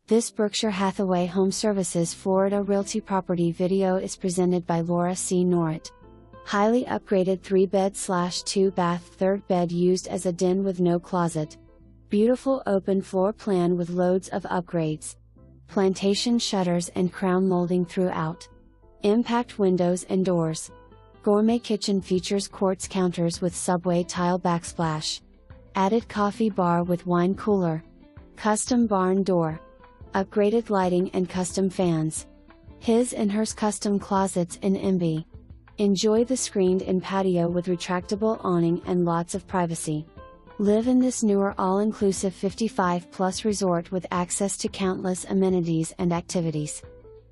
This Berkshire Hathaway HomeServices Florida Realty property video is presented by Laura C. Norrit. Highly upgraded 3-bed/2-bath third bed used as a den with no closet. Beautiful open floor plan with loads of upgrades. Plantation shutters and crown molding throughout. Impact windows and doors. Gourmet kitchen features quartz counters with subway tile backsplash. Added coffee bar with wine cooler. Custom barn door. Upgraded lighting and custom fans. His and hers custom closets in MB. Enjoy the screened-in patio with retractable awning and lots of privacy. Live in this newer all-inclusive 55-plus resort with access to countless amenities and activities.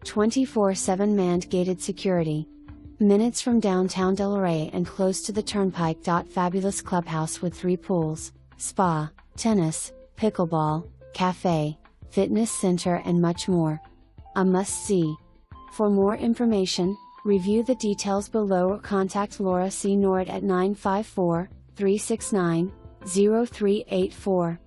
24/7 manned gated security. Minutes from downtown Delray and close to the turnpike.Fabulous clubhouse with 3 pools, spa, tennis, pickleball, cafe, fitness center and much more. A must-see. For more information, review the details below or contact Laura C. Norrit at 954-369-0384.